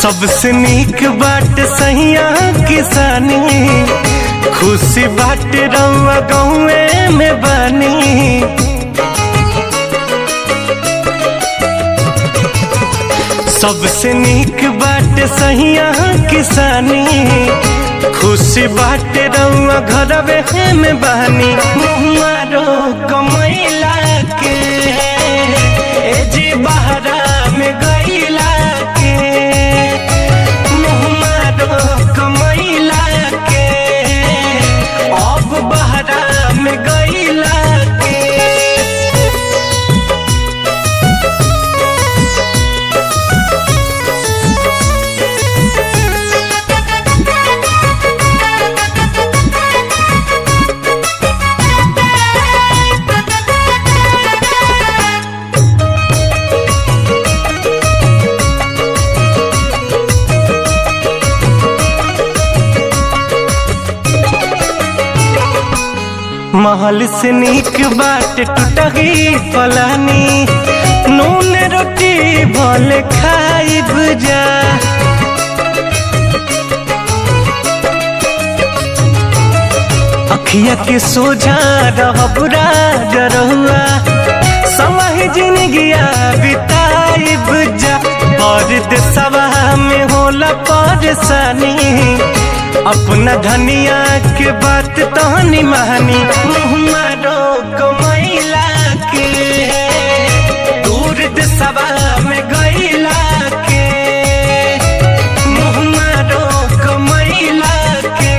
सबसे नीक बाट सहिया किसानी, खुशी बाट रउआ गाँवे में बानी। सबसे नीक बाट सहिया किसानी, खुशी बाट रउआ घरवे में बानी। मारो कमैला के जी बहरा में गईला के, मारो कमैला के अब बहरा में गईला के। महल से नीक बाट टूटही पलानी, नून रोटी भले खाइब जा। अखिया के सोझा रहब राजरहुआ, समय जिंदगिया बिताइब जा। परदेसवा में होला परेशानी, अपना धनिया के बात तहनी मानी। मारो कमैला के दूर देशवा में गईला के, मारो कमैला के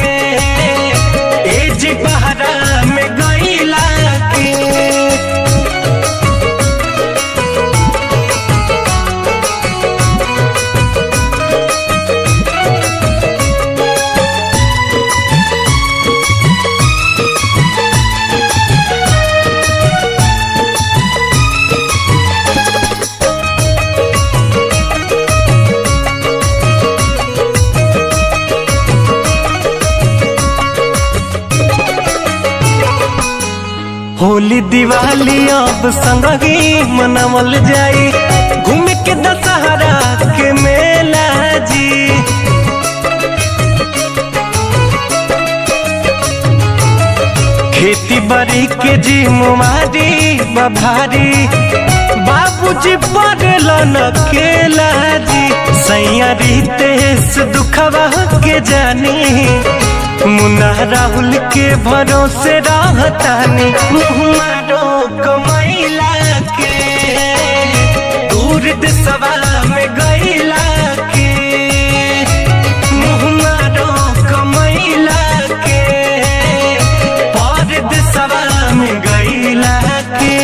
एज बहरा में गईला के। होली दिवाली अब संगही मनावल जाई, घूम के दशहरा के मेला जी। खेती बाड़ी के जी मुमारी बभारी, बाबूजी पड़लन अकेला जी। सैया रितेश दुखवा के जानी, मुन्ना राहुल के भरोसे रहतानी। मारो कमैला के दूर देशवा में गईला के, मारो कमैला के परदेसवा में गईला के।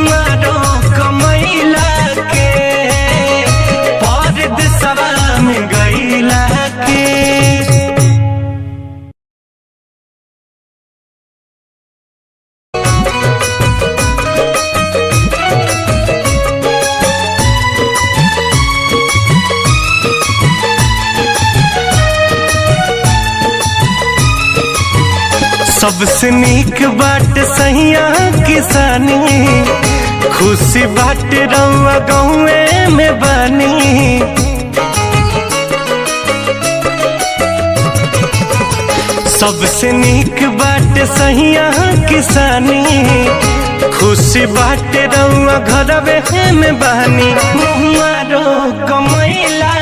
मारो कमैला के परदेसवा में गईला के। सबसे नीक बाट सहिया किसानी, खुशी बाट रउआ गाँवे में बानी। सबसे नीक बाट सहिया किसानी, खुशी बाट रउआ घरवे में बानी। मारो कमैला